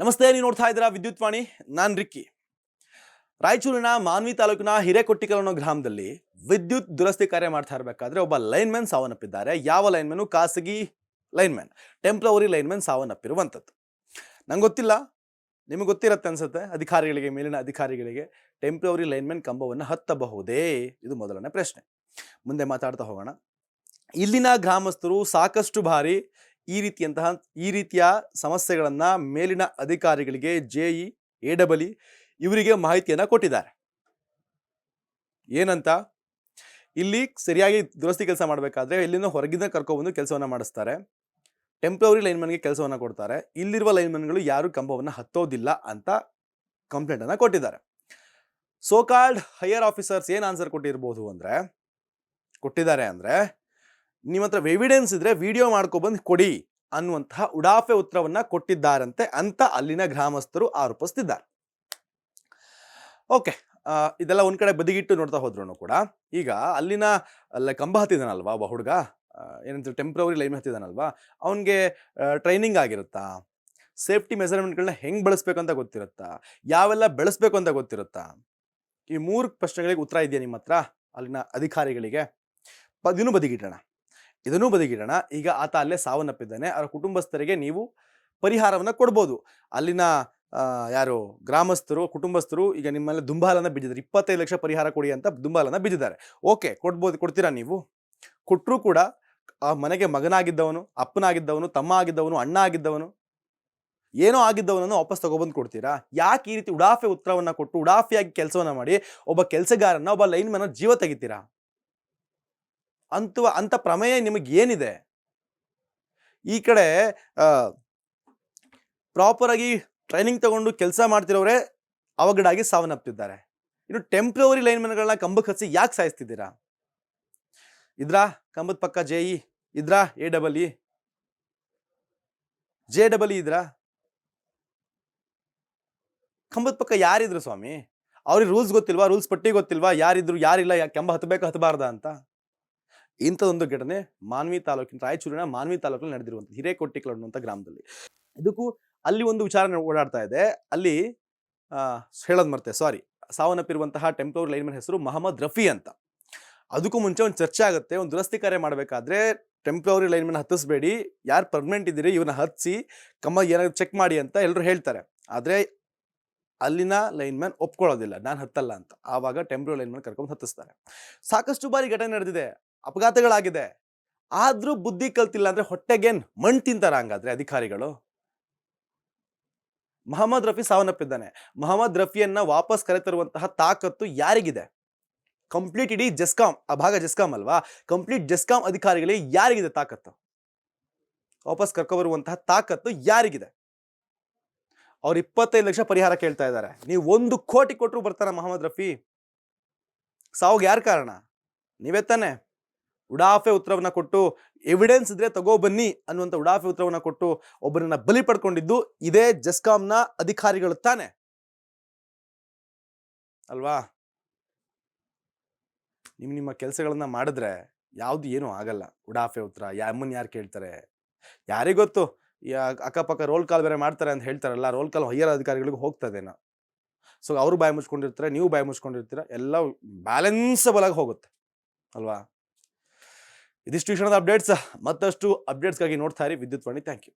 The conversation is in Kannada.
ನಮಸ್ತೆ, ನೀವು ನೋಡ್ತಾ ಇದ್ದೀರಾ ವಿದ್ಯುತ್ ವಾಣಿ. ನಾನು ರಿಕ್ಕಿ. ರಾಯಚೂರಿನ ಮಾನ್ವಿ ತಾಲೂಕಿನ ಹಿರೇಕೊಟ್ಟಿಕಲ್ ಅನ್ನೋ ಗ್ರಾಮದಲ್ಲಿ ವಿದ್ಯುತ್ ದುರಸ್ತಿ ಕಾರ್ಯ ಮಾಡ್ತಾ ಇರಬೇಕಾದ್ರೆ ಒಬ್ಬ ಲೈನ್ಮನ್ ಸಾವನ್ನಪ್ಪಿದ್ದಾರೆ. ಯಾವ ಲೈನ್ಮನ್? ಖಾಸಗಿ ಲೈನ್ಮನ್, ಟೆಂಪ್ರವರಿ ಲೈನ್ಮನ್ ಸಾವನ್ನಪ್ಪಿರುವಂಥದ್ದು. ನಂಗೆ ಗೊತ್ತಿಲ್ಲ, ನಿಮಗೆ ಗೊತ್ತಿರತ್ತೆ ಅನ್ಸುತ್ತೆ. ಅಧಿಕಾರಿಗಳಿಗೆ, ಮೇಲಿನ ಅಧಿಕಾರಿಗಳಿಗೆ ಟೆಂಪ್ರವರಿ ಲೈನ್ಮನ್ ಕಂಬವನ್ನು ಹತ್ತಬಹುದೇ? ಇದು ಮೊದಲನೇ ಪ್ರಶ್ನೆ. ಮುಂದೆ ಮಾತಾಡ್ತಾ ಹೋಗೋಣ. ಇಲ್ಲಿನ ಗ್ರಾಮಸ್ಥರು ಸಾಕಷ್ಟು ಬಾರಿ ಈ ರೀತಿಯ ಸಮಸ್ಯೆಗಳನ್ನ ಮೇಲಿನ ಅಧಿಕಾರಿಗಳಿಗೆ, ಜೆಇ, ಎಡಬ್ಲ್ಯೂ ಇವರಿಗೆ ಮಾಹಿತಿಯನ್ನ ಕೊಟ್ಟಿದ್ದಾರೆ. ಏನಂತ? ಇಲ್ಲಿ ಸರಿಯಾಗಿ ದುರಸ್ತಿ ಕೆಲಸ ಮಾಡಬೇಕಾದ್ರೆ ಇಲ್ಲಿಂದ ಹೊರಗಿಂದ ಕರ್ಕೊಬಂದು ಕೆಲಸವನ್ನ ಮಾಡಿಸ್ತಾರೆ. ಟೆಂಪ್ರವರಿ ಲೈನ್ಮನ್ಗೆ ಕೆಲಸವನ್ನ ಕೊಡ್ತಾರೆ. ಇಲ್ಲಿರುವ ಲೈನ್ಮನ್ಗಳು ಯಾರು ಕಂಬವನ್ನ ಹತ್ತೋದಿಲ್ಲ ಅಂತ ಕಂಪ್ಲೇಂಟ್ ಅನ್ನ ಕೊಟ್ಟಿದ್ದಾರೆ. ಸೋಕಾಲ್ಡ್ ಹೈಯರ್ ಆಫೀಸರ್ಸ್ ಏನ್ ಆನ್ಸರ್ ಕೊಟ್ಟಿದ್ದಾರೆ ಅಂದ್ರೆ ನಿಮ್ಮ ಹತ್ರ ಎವಿಡೆನ್ಸ್ ಇದ್ರೆ ವಿಡಿಯೋ ಮಾಡ್ಕೊಬಂದು ಕೊಡಿ ಅನ್ನುವಂತಹ ಉಡಾಫೆ ಉತ್ತರವನ್ನ ಕೊಟ್ಟಿದ್ದಾರಂತೆ ಅಂತ ಅಲ್ಲಿನ ಗ್ರಾಮಸ್ಥರು ಆರೋಪಿಸ್ತಿದ್ದಾರೆ. ಓಕೆ, ಇದೆಲ್ಲ ಒಂದ್ ಕಡೆ ಬದಿಗಿಟ್ಟು ನೋಡ್ತಾ ಹೋದ್ರು ಕೂಡ ಈಗ ಅಲ್ಲಿನ ಕಂಬ ಹತ್ತಿದಾನಲ್ವಾ ಒಬ್ಬ ಹುಡುಗ, ಏನಂತ ಟೆಂಪ್ರವರಿ ಲೈನ್ ಹತ್ತಿದಾನಲ್ವಾ, ಅವನಿಗೆ ಟ್ರೈನಿಂಗ್ ಆಗಿರುತ್ತಾ? ಸೇಫ್ಟಿ ಮೆಜರ್ಮೆಂಟ್ಗಳನ್ನ ಹೆಂಗ್ ಬಳಸ್ಬೇಕು ಅಂತ ಗೊತ್ತಿರುತ್ತಾ? ಯಾವೆಲ್ಲ ಬೆಳೆಸ್ಬೇಕು ಅಂತ ಗೊತ್ತಿರುತ್ತಾ? ಈ 3 ಪ್ರಶ್ನೆಗಳಿಗೆ ಉತ್ತರ ಇದೆಯಾ ನಿಮ್ಮ ಹತ್ರ ಅಲ್ಲಿನ ಅಧಿಕಾರಿಗಳಿಗೆ? ಇದನ್ನು ಬದಿಗಿಡೋಣ. ಈಗ ಆತ ಅಲ್ಲೇ ಸಾವನ್ನಪ್ಪಿದ್ದಾನೆ. ಅವರ ಕುಟುಂಬಸ್ಥರಿಗೆ ನೀವು ಪರಿಹಾರವನ್ನ ಕೊಡ್ಬೋದು. ಅಲ್ಲಿನ ಯಾರು ಗ್ರಾಮಸ್ಥರು, ಕುಟುಂಬಸ್ಥರು ಈಗ ನಿಮ್ಮಲ್ಲಿ ದುಂಬಾಲನ್ನ ಬಿದ್ದಿದ್ದಾರೆ. 25 ಲಕ್ಷ ಪರಿಹಾರ ಕೊಡಿ ಅಂತ ದುಂಬಾಲನ್ನ ಬಿದ್ದಿದ್ದಾರೆ. ಓಕೆ, ಕೊಡ್ತೀರಾ ನೀವು? ಕೊಟ್ಟರು ಕೂಡ ಆ ಮನೆಗೆ ಮಗನಾಗಿದ್ದವನು, ಅಪ್ಪನಾಗಿದ್ದವನು, ತಮ್ಮ ಆಗಿದ್ದವನು, ಅಣ್ಣ ಆಗಿದ್ದವನು, ಏನೋ ಆಗಿದ್ದವನನ್ನು ವಾಪಸ್ ತಗೊಬಂದು ಕೊಡ್ತೀರಾ? ಯಾಕೆ ಈ ರೀತಿ ಉಡಾಫೆ ಉತ್ತರವನ್ನ ಕೊಟ್ಟು ಉಡಾಫಿಯಾಗಿ ಕೆಲಸವನ್ನ ಮಾಡಿ ಒಬ್ಬ ಕೆಲಸಗಾರನ, ಒಬ್ಬ ಲೈನ್ಮನ್ ಜೀವ ತೆಗಿತೀರಾ? ಅಂತ ಪ್ರಮೇಯ ನಿಮಗೆ ಏನಿದೆ? ಈ ಕಡೆ ಪ್ರಾಪರ್ ಆಗಿ ಟ್ರೈನಿಂಗ್ ತಗೊಂಡು ಕೆಲಸ ಮಾಡ್ತಿರೋರೇ ಅವಘಡಾಗಿ ಸಾವನ್ನಪ್ಪಿದ್ದಾರೆ. ಇನ್ನು ಟೆಂಪ್ರವರಿ ಲೈನ್ಮನ್ಗಳನ್ನ ಕಂಬಕ್ಕೆ ಹಚ್ಚಿ ಯಾಕೆ ಸಾಯಿಸ್ತಿದ್ದೀರಾ? ಇದ್ರಾ ಕಂಬದ ಪಕ್ಕ ಜೆಇ ಇದ್ರಾ, ಎಡಬ್ಲ್ಯೂ ಇದ್ರಾ? ಕಂಬದ ಪಕ್ಕ ಯಾರಿದ್ರು ಸ್ವಾಮಿ? ಅವ್ರಿಗೆ ರೂಲ್ಸ್ ಗೊತ್ತಿಲ್ವಾ? ರೂಲ್ಸ್ ಪಟ್ಟಿ ಗೊತ್ತಿಲ್ವಾ? ಯಾರಿದ್ರು ಯಾರಿಲ್ಲ, ಕಂಬ ಹತ್ತಬೇಕು ಹತ್ತಬಾರ್ದ ಅಂತ? ಇಂಥದೊಂದು ಘಟನೆ ರಾಯಚೂರಿನ ಮಾನ್ವಿ ತಾಲೂಕಿನಲ್ಲಿ ನಡೆದಿರುವಂಥದ್ದು, ಹಿರೇಕೊಟ್ಟಿಕಲ್ ಅನ್ನುವಂಥ ಗ್ರಾಮದಲ್ಲಿ. ಇದಕ್ಕೂ ಅಲ್ಲಿ ಒಂದು ವಿಚಾರ ಓಡಾಡ್ತಾ ಇದೆ. ಅಲ್ಲಿ ಹೇಳೋದು ಮರ್ತೆ, ಸಾವನ್ನಪ್ಪಿರುವಂತಹ ಟೆಂಪ್ರವರಿ ಲೈನ್ಮನ್ ಹೆಸರು ಮೊಹಮ್ಮದ್ ರಫಿ ಅಂತ. ಅದಕ್ಕೂ ಮುಂಚೆ ಒಂದು ಚರ್ಚೆ ಆಗುತ್ತೆ. ಒಂದು ದುರಸ್ತಿ ಕಾರ್ಯ ಮಾಡಬೇಕಾದ್ರೆ ಟೆಂಪ್ರವರಿ ಲೈನ್ಮನ್ ಹತ್ತಿಸ್ಬೇಡಿ, ಯಾರು ಪರ್ಮನೆಂಟ್ ಇದ್ದೀರಿ ಇವ್ರನ್ನ ಹತ್ತಿಸಿ ಕಮ್ಮ ಏನಾದ್ರು ಚೆಕ್ ಮಾಡಿ ಅಂತ ಎಲ್ಲರೂ ಹೇಳ್ತಾರೆ. ಆದ್ರೆ ಅಲ್ಲಿನ ಲೈನ್ಮನ್ ಒಪ್ಕೊಳ್ಳೋದಿಲ್ಲ, ನಾನು ಹತ್ತಲ್ಲ ಅಂತ. ಆವಾಗ ಟೆಂಪ್ರವರಿ ಲೈನ್ಮನ್ ಕರ್ಕೊಂಡು ಹತ್ತಿಸ್ತಾರೆ. ಸಾಕಷ್ಟು ಬಾರಿ ಘಟನೆ ನಡೆದಿದೆ, ಅಪಘಾತಗಳಾಗಿದೆ. ಆದ್ರೂ ಬುದ್ಧಿ ಕಲ್ತಿಲ್ಲ ಅಂದ್ರೆ ಹೊಟ್ಟೆಗೇನ್ ಮಣ್ ತಿಂತಾರ ಹಂಗಾದ್ರೆ ಅಧಿಕಾರಿಗಳು? ಮೊಹಮ್ಮದ್ ರಫಿ ಸಾವನ್ನಪ್ಪಿದ್ದಾನೆ. ಮೊಹಮ್ಮದ್ ರಫಿಯನ್ನ ವಾಪಸ್ ಕರೆತರುವಂತಹ ತಾಕತ್ತು ಯಾರಿಗಿದೆ? ಕಂಪ್ಲೀಟ್ ಇಡೀ ಜೆಸ್ಕಾಂ, ಆ ಭಾಗ ಜೆಸ್ಕಾಂ ಅಲ್ವಾ, ಕಂಪ್ಲೀಟ್ ಜೆಸ್ಕಾಂ ಅಧಿಕಾರಿಗಳಿಗೆ ಯಾರಿಗಿದೆ ತಾಕತ್ತು? ವಾಪಸ್ ಕರ್ಕೊಬರುವಂತಹ ತಾಕತ್ತು ಯಾರಿಗಿದೆ? ಅವ್ರು 25 ಲಕ್ಷ ಪರಿಹಾರ ಕೇಳ್ತಾ ಇದ್ದಾರೆ. ನೀವು 1 ಕೋಟಿ ಕೊಟ್ಟರು ಬರ್ತಾರ ಮೊಹಮ್ಮದ್ ರಫಿ? ಸಾವುಗೆ ಯಾರು ಕಾರಣ? ನೀವೇ ತಾನೆ. ಉಡಾಫೆ ಉತ್ತರವನ್ನ ಕೊಟ್ಟು ಎವಿಡೆನ್ಸ್ ಇದ್ರೆ ತಗೋ ಬನ್ನಿ ಅನ್ನುವಂಥ ಉಡಾಫೆ ಉತ್ತರವನ್ನ ಕೊಟ್ಟು ಒಬ್ಬರನ್ನ ಬಲಿ ಪಡ್ಕೊಂಡಿದ್ದು ಇದೇ ಜೆಸ್ಕಾಂನ ಅಧಿಕಾರಿಗಳು ತಾನೆ ಅಲ್ವಾ? ನಿಮ್ಮ ಕೆಲಸಗಳನ್ನ ಮಾಡಿದ್ರೆ ಯಾವ್ದು ಏನೂ ಆಗಲ್ಲ. ಉಡಾಫೆ ಉತ್ತರ ಅಮ್ಮನ್ ಯಾರು ಕೇಳ್ತಾರೆ? ಯಾರಿಗೊತ್ತು? ಅಕ್ಕಪಕ್ಕ ರೋಲ್ ಕಾಲ್ ಬೇರೆ ಮಾಡ್ತಾರೆ ಅಂತ ಹೇಳ್ತಾರಲ್ಲ, ರೋಲ್ ಕಾಲ್ ಹೈಯರ್ ಅಧಿಕಾರಿಗಳಿಗೆ ಹೋಗ್ತದೇನೋ. ಸೊ ಅವರು ಬಾಯಿ ಮುಚ್ಕೊಂಡಿರ್ತಾರೆ, ನೀವು ಬಾಯಿ ಮುಚ್ಕೊಂಡಿರ್ತೀರ, ಎಲ್ಲ ಬ್ಯಾಲೆನ್ಸಬಲ್ ಆಗಿ ಹೋಗುತ್ತೆ ಅಲ್ವಾ? ಇದಿಷ್ಟು ಕ್ಷಣದ ಅಪ್ಡೇಟ್ಸ್. ಮತ್ತಷ್ಟು ಅಪ್ಡೇಟ್ಸ್ಗಾಗಿ ನೋಡ್ತಾ ಇರಿ ವಿದ್ಯುತ್ ವಾಣಿ. Thank you.